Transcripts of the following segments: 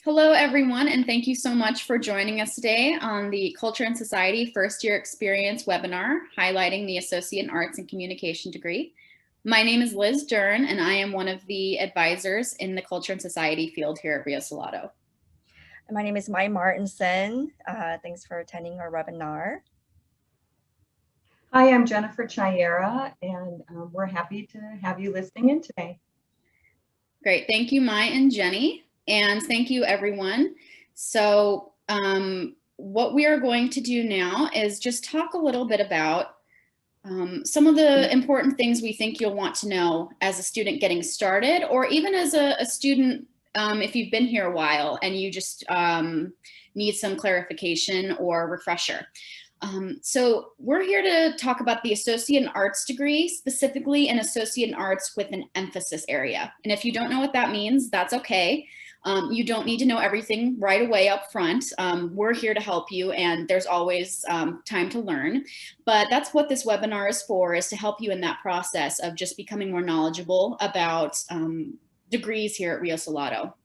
Hello, everyone, and thank you so much for joining us today on the Culture and Society First Year Experience webinar, highlighting the Associate in Arts and Communication degree. My name is Liz Dern, and I am one of the advisors in the Culture and Society field here at Rio Salado. My name is Mai Martinson. Thanks for attending our webinar. Hi, I'm Jennifer Chayera, and we're happy to have you listening in today. Great. Thank you, Mai and Jenny. And thank you, everyone. So what we are going to do now is just talk a little bit about some of the important things we think you'll want to know as a student getting started, or even as a student if you've been here a while and you just need some clarification or refresher. So we're here to talk about the Associate in Arts degree, specifically an Associate in Arts with an emphasis area. And if you don't know what that means, that's okay. You don't need to know everything right away up front. We're here to help you, and there's always time to learn. But that's what this webinar is for, is to help you in that process of just becoming more knowledgeable about degrees here at Rio Salado.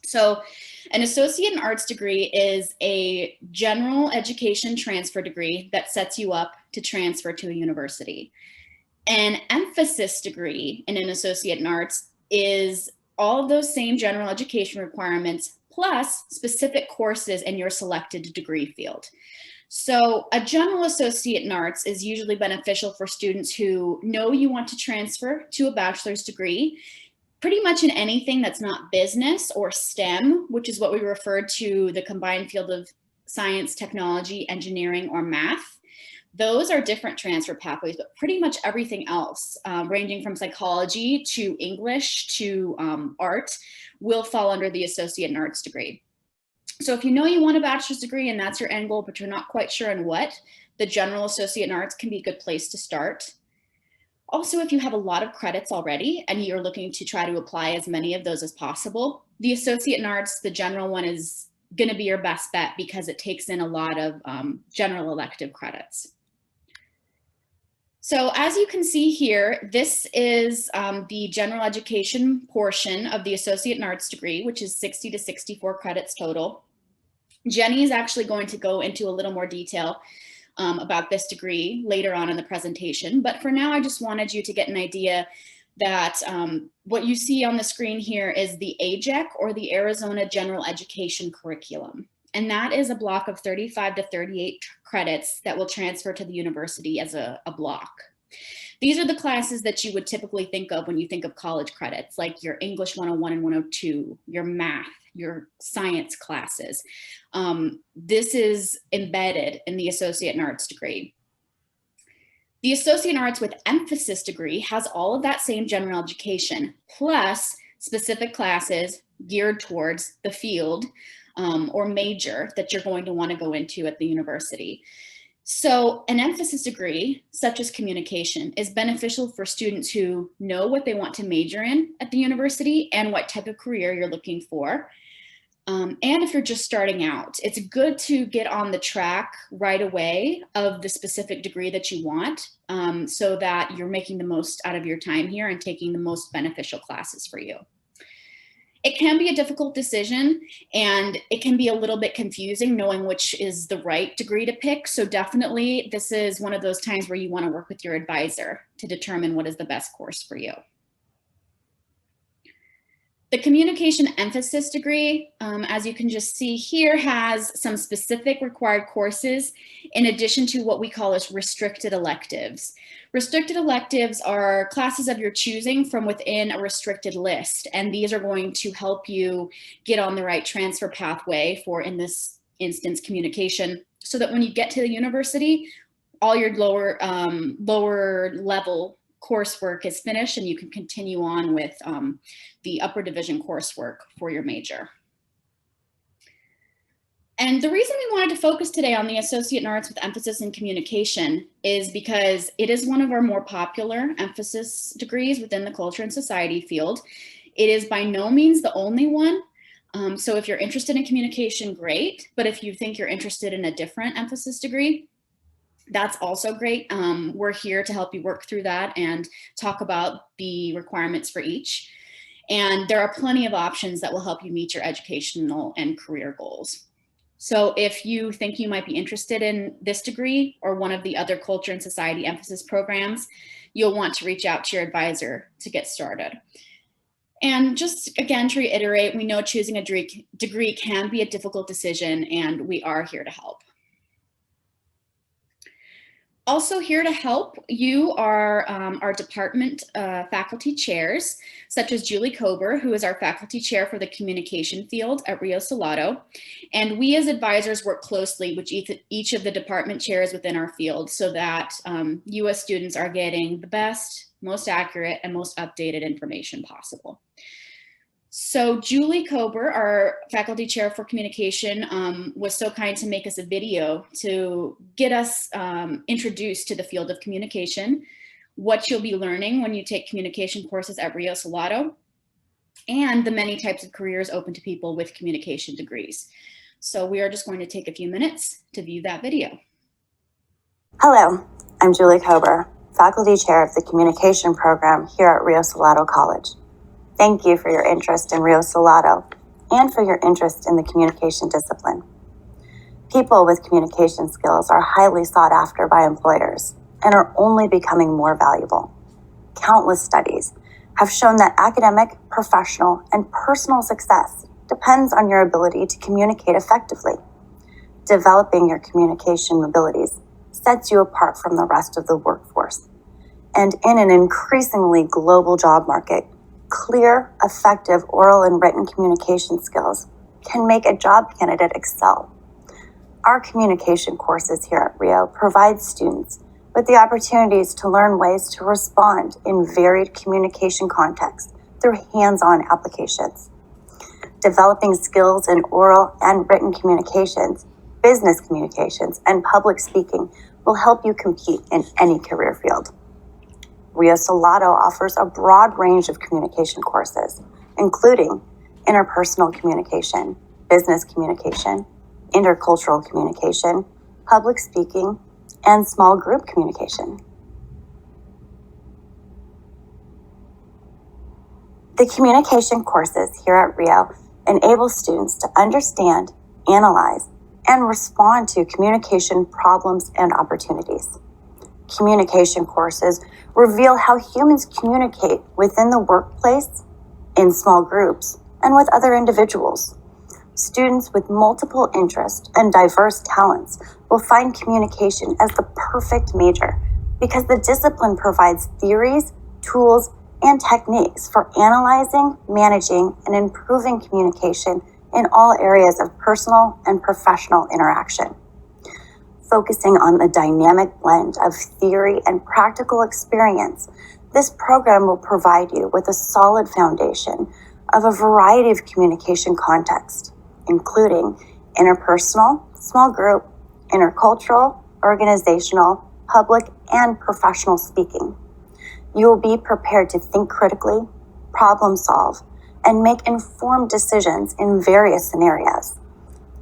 So an Associate in Arts degree is a general education transfer degree that sets you up to transfer to a university. An emphasis degree in an Associate in Arts is all of those same general education requirements plus specific courses in your selected degree field. So a general Associate in Arts is usually beneficial for students who know you want to transfer to a bachelor's degree pretty much in anything that's not business or STEM, which is what we refer to the combined field of science, technology, engineering, or math. Those are different transfer pathways, but pretty much everything else, ranging from psychology to English to art, will fall under the Associate in Arts degree. So if you know you want a bachelor's degree and that's your end goal, but you're not quite sure on what, the general Associate in Arts can be a good place to start. Also, if you have a lot of credits already and you're looking to try to apply as many of those as possible, the Associate in Arts, the general one, is going to be your best bet because it takes in a lot of general elective credits. So as you can see here, this is the general education portion of the Associate in Arts degree, which is 60 to 64 credits total. Jenny is actually going to go into a little more detail about this degree later on in the presentation. But for now, I just wanted you to get an idea that what you see on the screen here is the AGEC, or the Arizona General Education Curriculum. And that is a block of 35 to 38 credits that will transfer to the university as a block. These are the classes that you would typically think of when you think of college credits, like your English 101 and 102, your math, your science classes. This is embedded in the Associate in Arts degree. The Associate in Arts with emphasis degree has all of that same general education, plus specific classes geared towards the field or major that you're going to want to go into at the university. So an emphasis degree, such as communication, is beneficial for students who know what they want to major in at the university and what type of career you're looking for. And if you're just starting out, it's good to get on the track right away of the specific degree that you want, so that you're making the most out of your time here and taking the most beneficial classes for you. It can be a difficult decision, and it can be a little bit confusing knowing which is the right degree to pick. So definitely this is one of those times where you want to work with your advisor to determine what is the best course for you. The communication emphasis degree, as you can just see here, has some specific required courses in addition to what we call as restricted electives. Restricted electives are classes of your choosing from within a restricted list, and these are going to help you get on the right transfer pathway for, in this instance, communication, so that when you get to the university, all your lower level coursework is finished and you can continue on with the upper division coursework for your major. And the reason we wanted to focus today on the Associate in Arts with emphasis in communication is because it is one of our more popular emphasis degrees within the Culture and Society field. It is by no means the only one. So if you're interested in communication, great. But if you think you're interested in a different emphasis degree, that's also great. We're here to help you work through that and talk about the requirements for each. And there are plenty of options that will help you meet your educational and career goals. So if you think you might be interested in this degree or one of the other culture and society emphasis programs, you'll want to reach out to your advisor to get started. And just again, to reiterate, we know choosing a degree can be a difficult decision, and we are here to help. Also here to help you are our department faculty chairs, such as Julie Kober, who is our faculty chair for the communication field at Rio Salado. And we as advisors work closely with each of the department chairs within our field so that you as students are getting the best, most accurate, and most updated information possible. So Julie Kober, our faculty chair for communication, was so kind to make us a video to get us introduced to the field of communication, what you'll be learning when you take communication courses at Rio Salado, and the many types of careers open to people with communication degrees. So we are just going to take a few minutes to view that video. Hello, I'm Julie Kober, faculty chair of the communication program here at Rio Salado College. Thank you for your interest in Rio Salado and for your interest in the communication discipline. People with communication skills are highly sought after by employers and are only becoming more valuable. Countless studies have shown that academic, professional, and personal success depends on your ability to communicate effectively. Developing your communication abilities sets you apart from the rest of the workforce. And in an increasingly global job market, clear, effective oral and written communication skills can make a job candidate excel. Our communication courses here at Rio provide students with the opportunities to learn ways to respond in varied communication contexts through hands-on applications. Developing skills in oral and written communications, business communications, and public speaking will help you compete in any career field. Rio Salado offers a broad range of communication courses, including interpersonal communication, business communication, intercultural communication, public speaking, and small group communication. The communication courses here at Rio enable students to understand, analyze, and respond to communication problems and opportunities. Communication courses reveal how humans communicate within the workplace, in small groups, and with other individuals. Students with multiple interests and diverse talents will find communication as the perfect major because the discipline provides theories, tools, and techniques for analyzing, managing, and improving communication in all areas of personal and professional interaction. Focusing on the dynamic blend of theory and practical experience, this program will provide you with a solid foundation of a variety of communication contexts, including interpersonal, small group, intercultural, organizational, public, and professional speaking. You will be prepared to think critically, problem solve, and make informed decisions in various scenarios.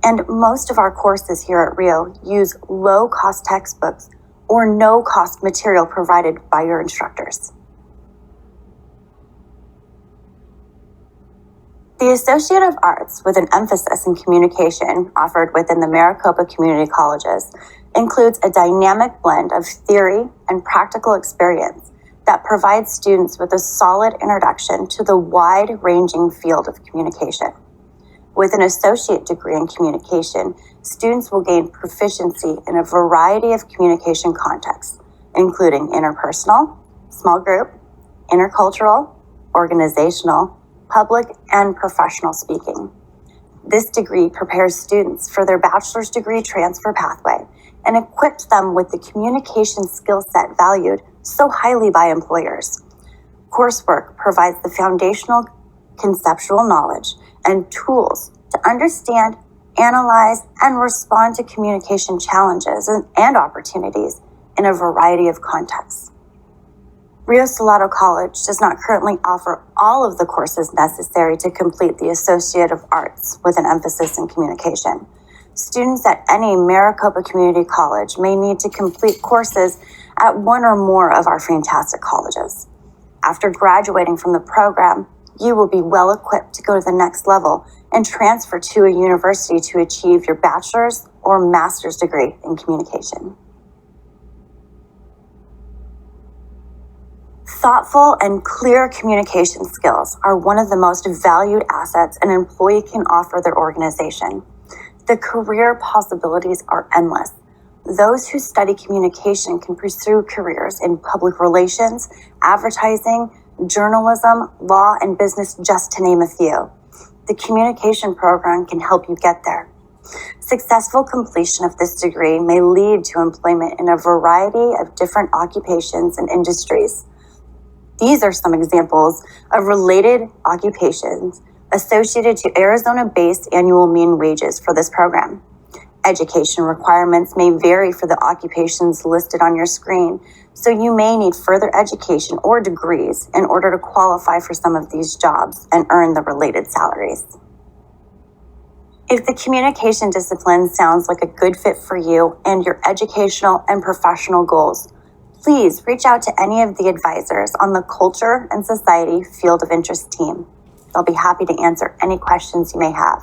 And most of our courses here at Rio use low-cost textbooks or no-cost material provided by your instructors. The Associate of Arts with an emphasis in communication offered within the Maricopa community colleges includes a dynamic blend of theory and practical experience that provides students with a solid introduction to the wide-ranging field of communication. With an associate degree in communication, students will gain proficiency in a variety of communication contexts, including interpersonal, small group, intercultural, organizational, public, and professional speaking. This degree prepares students for their bachelor's degree transfer pathway and equips them with the communication skill set valued so highly by employers. Coursework provides the foundational conceptual knowledge and tools to understand, analyze, and respond to communication challenges and opportunities in a variety of contexts. Rio Salado College does not currently offer all of the courses necessary to complete the Associate of Arts with an emphasis in communication. Students at any Maricopa Community College may need to complete courses at one or more of our fantastic colleges. After graduating from the program, you will be well equipped to go to the next level and transfer to a university to achieve your bachelor's or master's degree in communication. Thoughtful and clear communication skills are one of the most valued assets an employee can offer their organization. The career possibilities are endless. Those who study communication can pursue careers in public relations, advertising, journalism, law, and business, just to name a few. The communication program can help you get there. Successful completion of this degree may lead to employment in a variety of different occupations and industries. These are some examples of related occupations associated to Arizona-based annual mean wages for this program. Education requirements may vary for the occupations listed on your screen, so you may need further education or degrees in order to qualify for some of these jobs and earn the related salaries. If the communication discipline sounds like a good fit for you and your educational and professional goals, please reach out to any of the advisors on the Culture and Society Field of Interest team. They'll be happy to answer any questions you may have.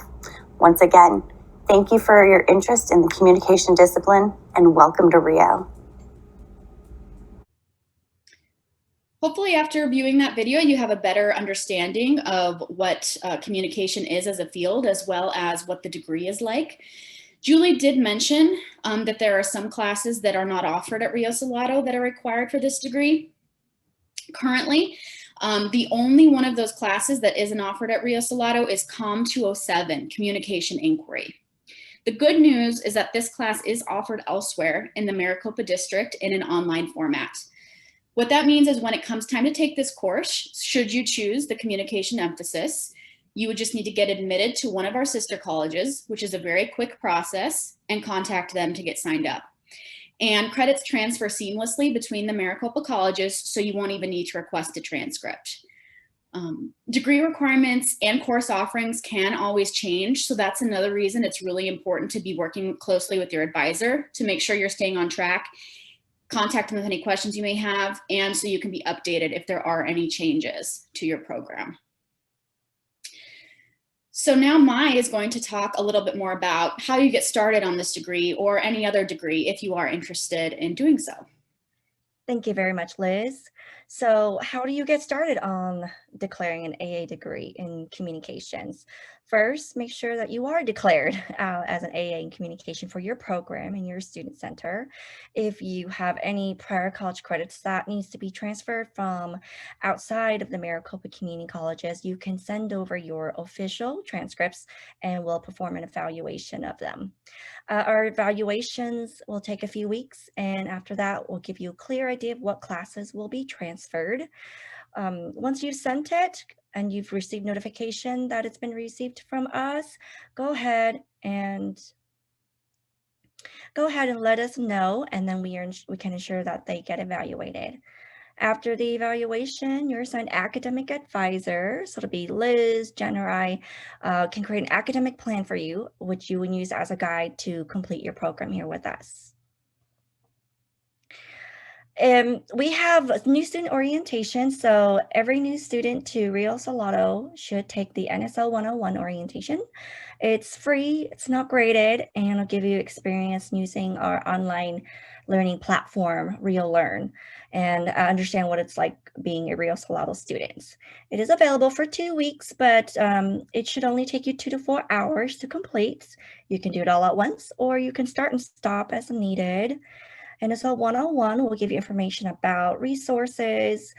Once again, thank you for your interest in the communication discipline and welcome to Rio. Hopefully after viewing that video, you have a better understanding of what communication is as a field, as well as what the degree is like. Julie did mention that there are some classes that are not offered at Rio Salado that are required for this degree. Currently, the only one of those classes that isn't offered at Rio Salado is COM 207, Communication Inquiry. The good news is that this class is offered elsewhere in the Maricopa district in an online format. What that means is when it comes time to take this course, should you choose the communication emphasis, you would just need to get admitted to one of our sister colleges, which is a very quick process, and contact them to get signed up. And credits transfer seamlessly between the Maricopa colleges, so you won't even need to request a transcript. Degree requirements and course offerings can always change, so that's another reason it's really important to be working closely with your advisor to make sure you're staying on track, contact them with any questions you may have, and so you can be updated if there are any changes to your program. So now Mai is going to talk a little bit more about how you get started on this degree or any other degree if you are interested in doing so. Thank you very much, Liz. So how do you get started on declaring an AA degree in communications? First, make sure that you are declared as an AA in communication for your program in your student center. If you have any prior college credits that needs to be transferred from outside of the Maricopa community colleges, you can send over your official transcripts and we'll perform an evaluation of them. Our evaluations will take a few weeks, and after that, we'll give you a clear idea of what classes will be transferred. Once you've sent it and you've received notification that it's been received from us, go ahead and let us know, and then we can ensure that they get evaluated. After the evaluation, you're assigned academic advisor. So it'll be Liz, Jen, or I can create an academic plan for you, which you will use as a guide to complete your program here with us. We have new student orientation. So every new student to Rio Salado should take the NSL 101 orientation. It's free, it's not graded, and it'll give you experience using our online learning platform, Rio Learn, and understand what it's like being a Rio Salado student. It is available for 2 weeks, but it should only take you 2 to 4 hours to complete. You can do it all at once, or you can start and stop as needed. NSL 101 will give you information about resources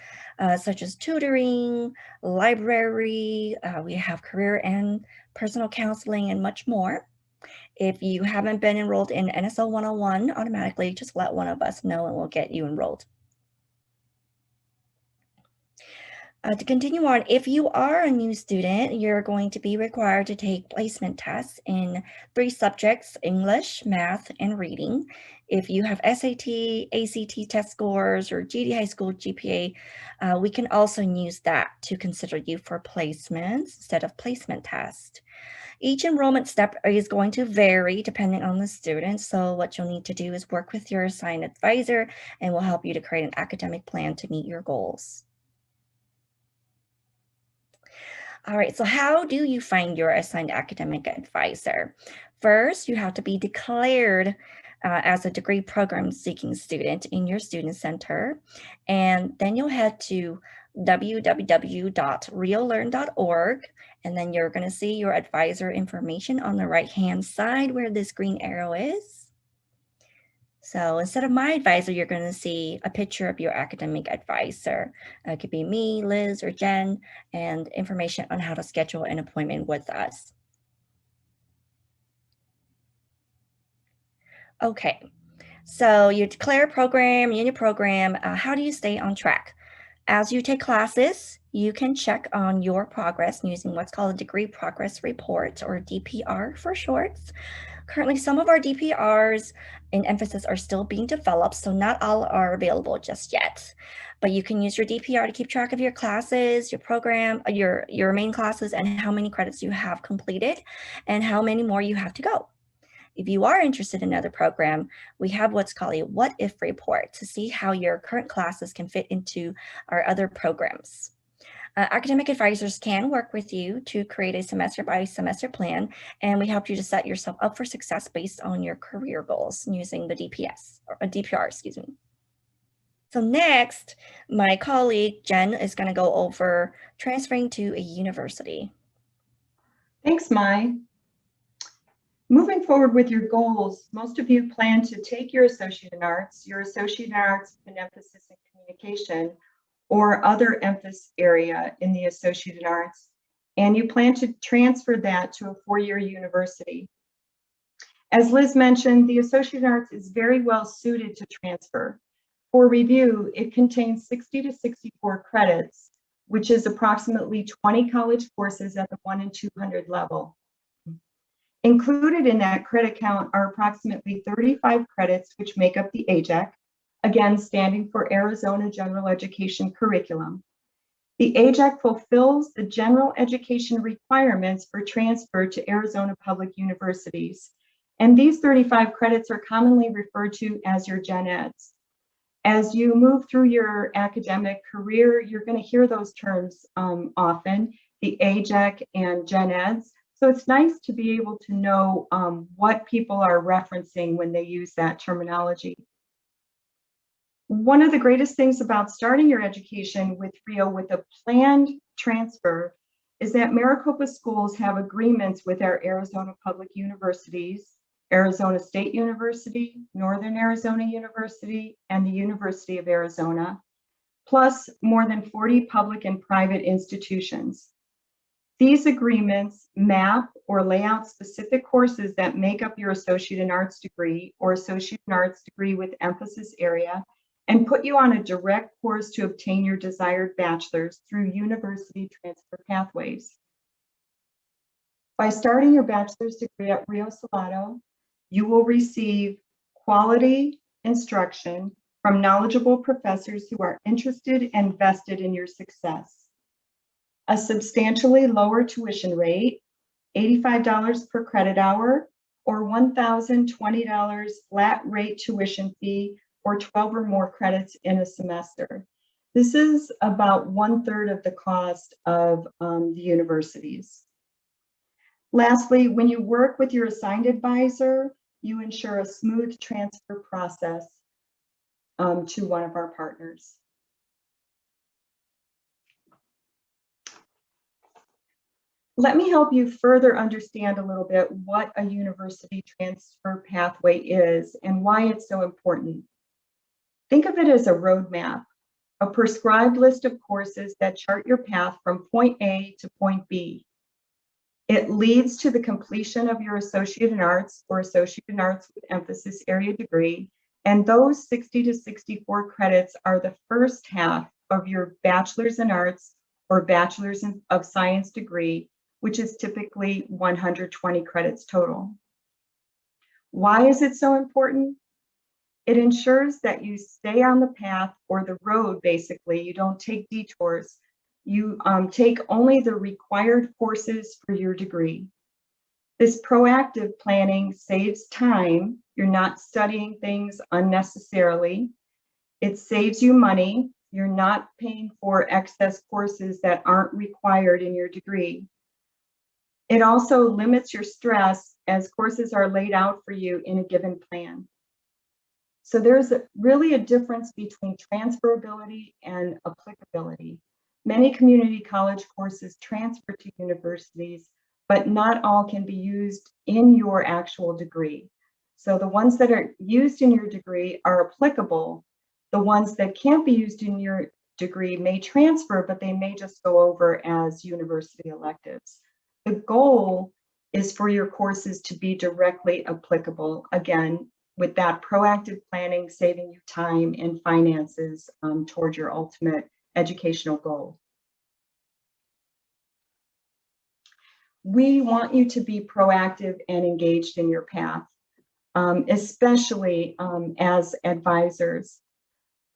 such as tutoring, library, we have career and personal counseling, and much more. If you haven't been enrolled in NSL 101, automatically just let one of us know and we'll get you enrolled. To continue on, if you are a new student, you're going to be required to take placement tests in 3 subjects: English, math, and reading. If you have SAT, ACT test scores, or GD high school GPA, we can also use that to consider you for placements instead of placement test. Each enrollment step is going to vary depending on the student. So what you'll need to do is work with your assigned advisor, and we'll help you to create an academic plan to meet your goals. All right, so how do you find your assigned academic advisor? First, you have to be declared as a degree program seeking student in your student center. And then you'll head to www.reallearn.org. And then you're going to see your advisor information on the right-hand side where this green arrow is. So instead of my advisor, you're going to see a picture of your academic advisor. It could be me, Liz, or Jen, and information on how to schedule an appointment with us. Okay, so you declare a program, unit program. How do you stay on track? As you take classes, you can check on your progress using what's called a degree progress report, or DPR for short. Currently, some of our DPRs in emphasis are still being developed, so not all are available just yet. But you can use your DPR to keep track of your classes, your program, your main classes, and how many credits you have completed and how many more you have to go. If you are interested in another program, we have what's called a what if report to see how your current classes can fit into our other programs. Academic advisors can work with you to create a semester by semester plan, and we help you to set yourself up for success based on your career goals using the DPR, excuse me. So next, my colleague Jen is going to go over transferring to a university. Thanks, Mai. Moving forward with your goals, most of you plan to take your Associate in Arts with an emphasis in communication, or other emphasis area in the Associate in Arts, and you plan to transfer that to a four-year university. As Liz mentioned, the Associate in Arts is very well suited to transfer. For review, it contains 60 to 64 credits, which is approximately 20 college courses at the 1 and 200 level. Included in that credit count are approximately 35 credits, which make up the AJEC, again, standing for Arizona General Education Curriculum. The AJEC fulfills the general education requirements for transfer to Arizona public universities. And these 35 credits are commonly referred to as your Gen Eds. As you move through your academic career, you're going to hear those terms often, the AJEC and Gen Eds. So it's nice to be able to know what people are referencing when they use that terminology. One of the greatest things about starting your education with RIO with a planned transfer is that Maricopa schools have agreements with our Arizona public universities, Arizona State University, Northern Arizona University, and the University of Arizona, plus more than 40 public and private institutions. These agreements map or lay out specific courses that make up your Associate in Arts degree or Associate in Arts degree with emphasis area, and put you on a direct course to obtain your desired bachelor's through university transfer pathways. By starting your bachelor's degree at Rio Salado, you will receive quality instruction from knowledgeable professors who are interested and vested in your success. A substantially lower tuition rate, $85 per credit hour, or $1,020 flat rate tuition fee for 12 or more credits in a semester. This is about 1/3 of the cost of the universities. Lastly, when you work with your assigned advisor, you ensure a smooth transfer process to one of our partners. Let me help you further understand a little bit what a university transfer pathway is and why it's so important. Think of it as a roadmap, a prescribed list of courses that chart your path from point A to point B. It leads to the completion of your Associate in Arts or Associate in Arts with emphasis area degree, and those 60 to 64 credits are the first half of your Bachelor's in Arts or Bachelor's of Science degree, which is typically 120 credits total. Why is it so important? It ensures that you stay on the path or the road, basically. You don't take detours. You take only the required courses for your degree. This proactive planning saves time. You're not studying things unnecessarily. It saves you money. You're not paying for excess courses that aren't required in your degree. It also limits your stress as courses are laid out for you in a given plan. So there's really a difference between transferability and applicability. Many community college courses transfer to universities, but not all can be used in your actual degree. So the ones that are used in your degree are applicable. The ones that can't be used in your degree may transfer, but they may just go over as university electives. The goal is for your courses to be directly applicable, again, with that proactive planning, saving you time and finances toward your ultimate educational goal. We want you to be proactive and engaged in your path, especially as advisors.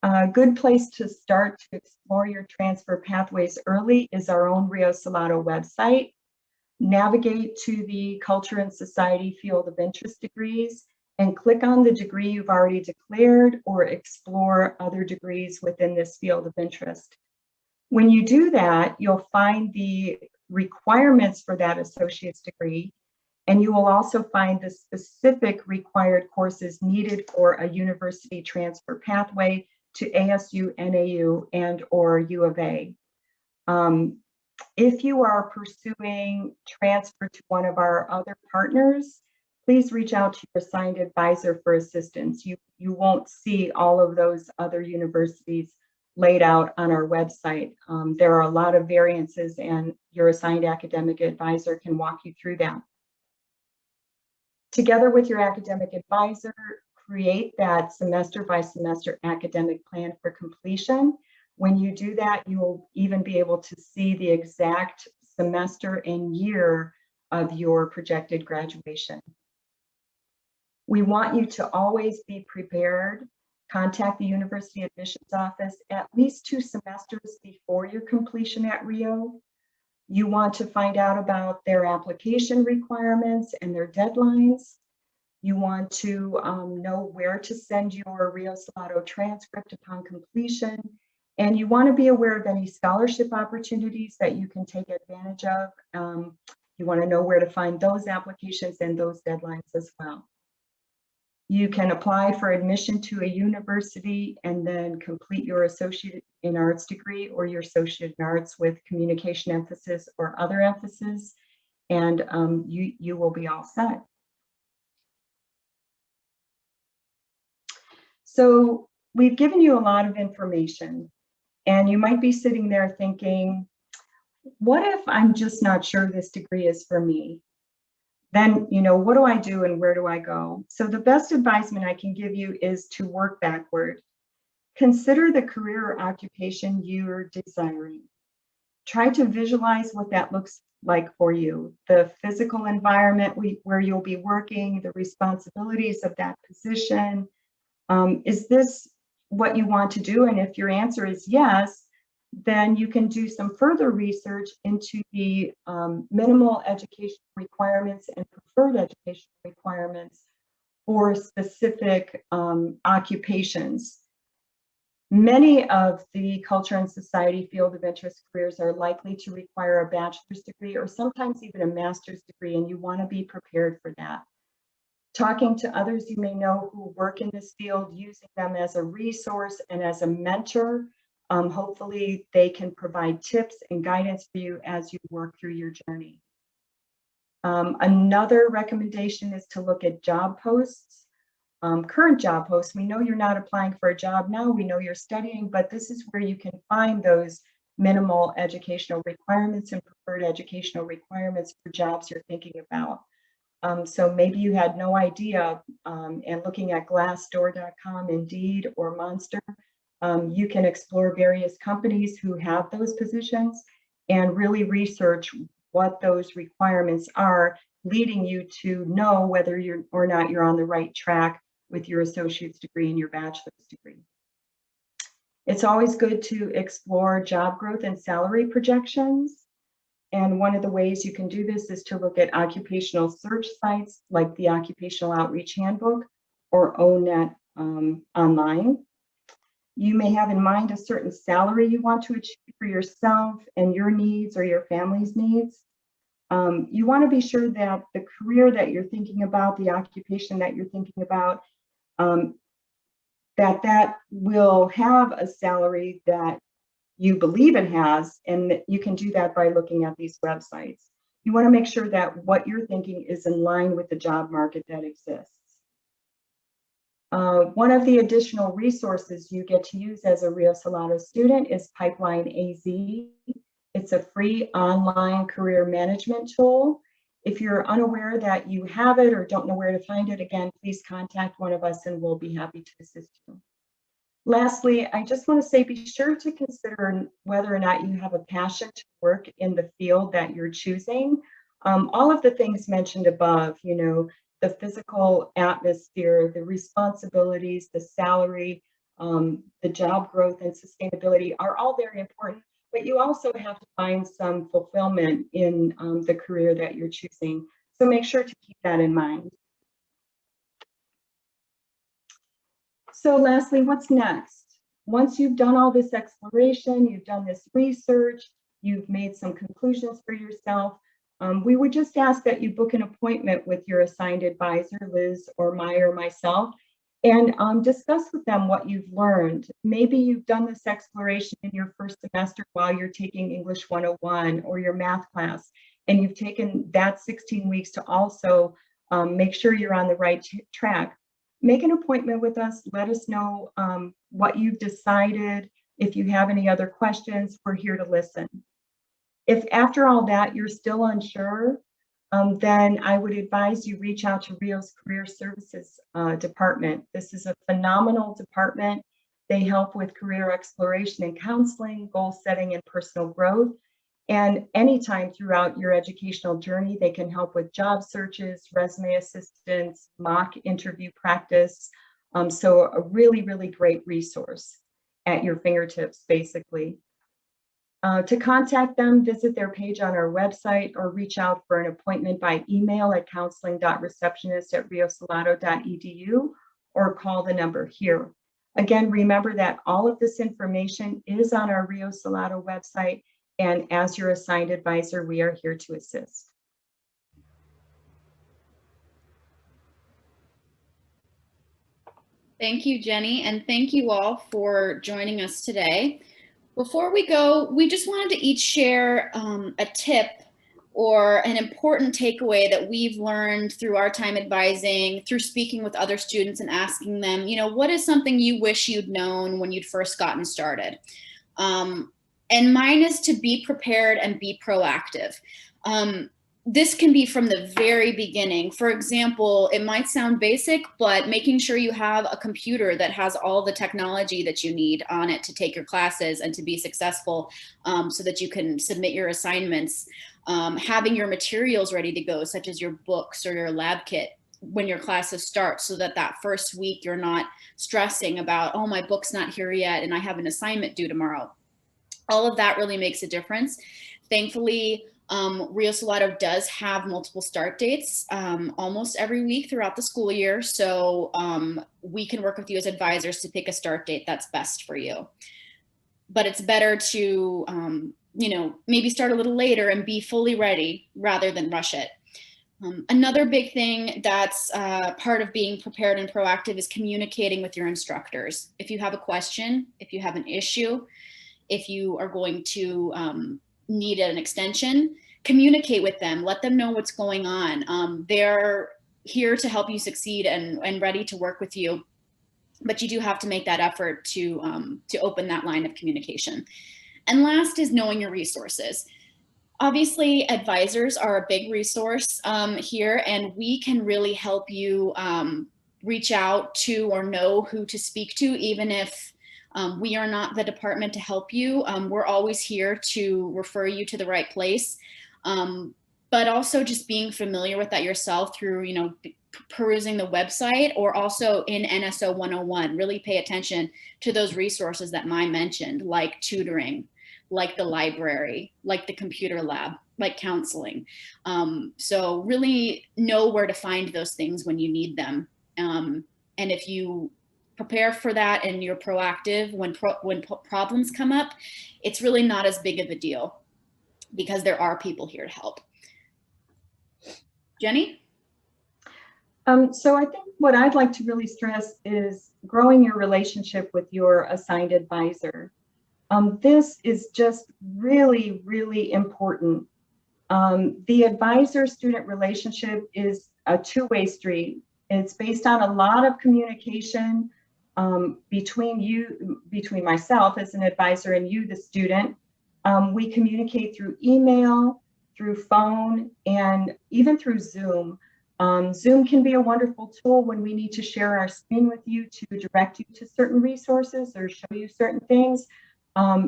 A good place to start to explore your transfer pathways early is our own Rio Salado website. Navigate to the Culture and Society field of interest degrees and click on the degree you've already declared or explore other degrees within this field of interest. When you do that, you'll find the requirements for that associate's degree, and you will also find the specific required courses needed for a university transfer pathway to ASU, NAU, and or U of A. If you are pursuing transfer to one of our other partners, please reach out to your assigned advisor for assistance. You won't see all of those other universities laid out on our website. There are a lot of variances, and your assigned academic advisor can walk you through that. Together with your academic advisor, create that semester by semester academic plan for completion. When you do that, you will even be able to see the exact semester and year of your projected graduation. We want you to always be prepared. Contact the University Admissions Office at least 2 semesters before your completion at Rio. You want to find out about their application requirements and their deadlines. You want to know where to send your Rio Salado transcript upon completion. And you want to be aware of any scholarship opportunities that you can take advantage of. You want to know where to find those applications and those deadlines as well. You can apply for admission to a university and then complete your Associate in Arts degree or your Associate in Arts with communication emphasis or other emphasis, and you will be all set. So we've given you a lot of information, and you might be sitting there thinking, what if I'm just not sure this degree is for me? Then, what do I do and where do I go? So the best advisement I can give you is to work backward. Consider the career or occupation you're desiring. Try to visualize what that looks like for you, the physical environment where you'll be working, the responsibilities of that position. Is this what you want to do? And if your answer is yes, then you can do some further research into the minimal education requirements and preferred education requirements for specific occupations. Many of the culture and society field of interest careers are likely to require a bachelor's degree or sometimes even a master's degree, and you want to be prepared for that. Talking to others you may know who work in this field, using them as a resource and as a mentor, hopefully they can provide tips and guidance for you as you work through your journey. Another recommendation is to look at job posts, current job posts. We know you're not applying for a job now, we know you're studying, but this is where you can find those minimal educational requirements and preferred educational requirements for jobs you're thinking about. So maybe you had no idea, and looking at Glassdoor.com, Indeed, or Monster, you can explore various companies who have those positions and really research what those requirements are, leading you to know whether you're or not you're on the right track with your associate's degree and your bachelor's degree. It's always good to explore job growth and salary projections. And one of the ways you can do this is to look at occupational search sites like the Occupational Outreach Handbook or ONET online. You may have in mind a certain salary you want to achieve for yourself and your needs or your family's needs. You want to be sure that the career that you're thinking about, the occupation that you're thinking about, that will have a salary that you believe it has, and you can do that by looking at these websites. You want to make sure that what you're thinking is in line with the job market that exists. One of the additional resources you get to use as a Rio Salado student is Pipeline AZ. It's a free online career management tool. If you're unaware that you have it or don't know where to find it, again, please contact one of us and we'll be happy to assist you. Lastly, I just want to say, be sure to consider whether or not you have a passion to work in the field that you're choosing. All of the things mentioned above, you know, the physical atmosphere, the responsibilities, the salary, the job growth and sustainability are all very important, but you also have to find some fulfillment in the career that you're choosing. So make sure to keep that in mind. So lastly, what's next? Once you've done all this exploration, you've done this research, you've made some conclusions for yourself, we would just ask that you book an appointment with your assigned advisor, Liz or Maya or myself, and discuss with them what you've learned. Maybe you've done this exploration in your first semester while you're taking English 101 or your math class, and you've taken that 16 weeks to also make sure you're on the right track. Make an appointment with us. Let us know what you've decided. If you have any other questions, we're here to listen. If after all that you're still unsure, then I would advise you reach out to Rio's Career Services Department. This is a phenomenal department. They help with career exploration and counseling, goal setting, and personal growth. And anytime throughout your educational journey, they can help with job searches, resume assistance, mock interview practice. So a really, really great resource at your fingertips, basically. To contact them, visit their page on our website or reach out for an appointment by email at counseling.receptionist@riosalado.edu or call the number here. Again, remember that all of this information is on our Rio Salado website, and as your assigned advisor, we are here to assist. Thank you, Jenny, and thank you all for joining us today. Before we go, we just wanted to each share a tip or an important takeaway that we've learned through our time advising, through speaking with other students and asking them, you know, what is something you wish you'd known when you'd first gotten started? And mine is to be prepared and be proactive. This can be from the very beginning. For example, it might sound basic, but making sure you have a computer that has all the technology that you need on it to take your classes and to be successful, so that you can submit your assignments. Having your materials ready to go, such as your books or your lab kit when your classes start, so that that first week you're not stressing about, oh, my book's not here yet and I have an assignment due tomorrow. All of that really makes a difference. Thankfully, Rio Salado does have multiple start dates almost every week throughout the school year. So we can work with you as advisors to pick a start date that's best for you. But it's better to, you know, maybe start a little later and be fully ready rather than rush it. Another big thing that's part of being prepared and proactive is communicating with your instructors. If you have a question, if you have an issue, if you are going to need an extension, communicate with them, let them know what's going on. They're here to help you succeed and ready to work with you, but you do have to make that effort to open that line of communication. And last is knowing your resources. Obviously, advisors are a big resource here, and we can really help you reach out to or know who to speak to, even if we are not the department to help you. We're always here to refer you to the right place. But also just being familiar with that yourself through, you know, perusing the website, or also in NSO 101, really pay attention to those resources that Mai mentioned, like tutoring, like the library, like the computer lab, like counseling. So really know where to find those things when you need them. And if you prepare for that and you're proactive when problems come up, it's really not as big of a deal because there are people here to help. Jenny? So I think what I'd like to really stress is growing your relationship with your assigned advisor. This is just really, really important. The advisor-student relationship is a two-way street. It's based on a lot of communication between myself as an advisor and you, the student. We communicate through email, through phone, and even through Zoom. Zoom can be a wonderful tool when we need to share our screen with you to direct you to certain resources or show you certain things.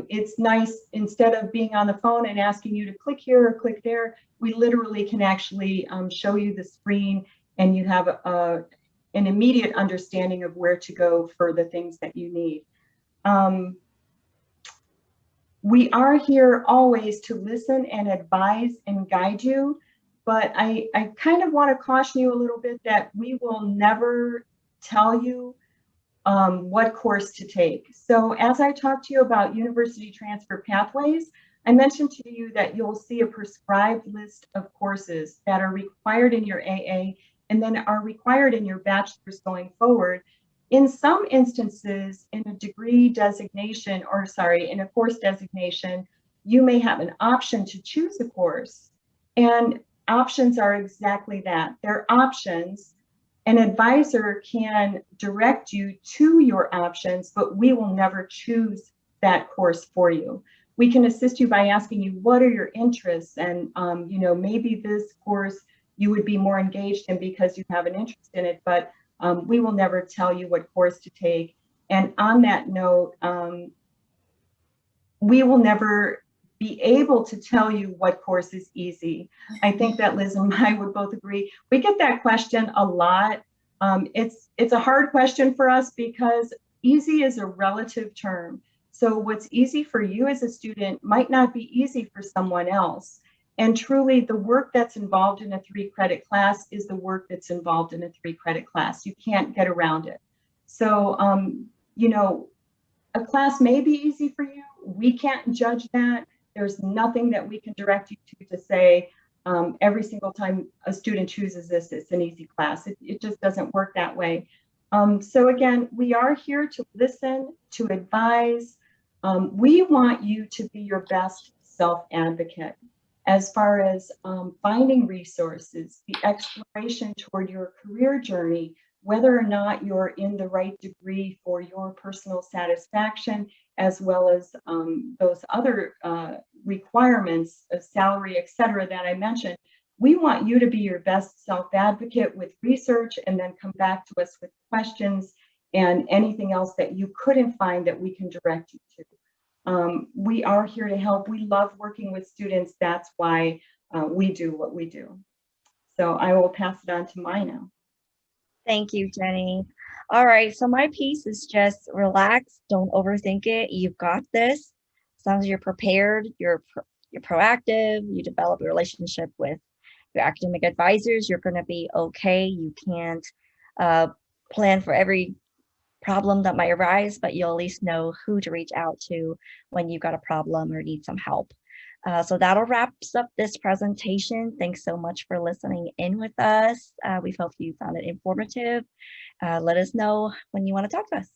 It's nice, instead of being on the phone and asking you to click here or click there, we literally can actually show you the screen, and you have an immediate understanding of where to go for the things that you need. We are here always to listen and advise and guide you, but I kind of want to caution you a little bit that we will never tell you what course to take. So as I talked to you about university transfer pathways, I mentioned to you that you'll see a prescribed list of courses that are required in your AA and then are required in your bachelor's going forward. In some instances, in a degree designation, or sorry, in a course designation, you may have an option to choose a course. And options are exactly that. They're options. An advisor can direct you to your options, but we will never choose that course for you. We can assist you by asking you, what are your interests? And, maybe this course you would be more engaged in because you have an interest in it, but we will never tell you what course to take. And on that note, we will never be able to tell you what course is easy. I think that Liz and I would both agree. We get that question a lot. It's a hard question for us because easy is a relative term. So what's easy for you as a student might not be easy for someone else. And truly, the work that's involved in a 3-credit class is the work that's involved in a 3-credit class. You can't get around it. So, a class may be easy for you. We can't judge that. There's nothing that we can direct you to say every single time a student chooses this, it's an easy class. It just doesn't work that way. So again, we are here to listen, to advise. We want you to be your best self-advocate as far as finding resources, the exploration toward your career journey, whether or not you're in the right degree for your personal satisfaction, as well as those other requirements of salary, et cetera, that I mentioned. We want you to be your best self-advocate with research and then come back to us with questions and anything else that you couldn't find that we can direct you to. We are here to help. We love working with students. That's why we do what we do. So I will pass it on to Mai now. Thank you, Jenny. All right, so my piece is just relax, don't overthink it. You've got this. As long as you're prepared, you're proactive, you develop a relationship with your academic advisors, you're going to be okay. You can't plan for every problem that might arise, but you'll at least know who to reach out to when you've got a problem or need some help. So that'll wraps up this presentation. Thanks so much for listening in with us. We hope you found it informative. Let us know when you want to talk to us.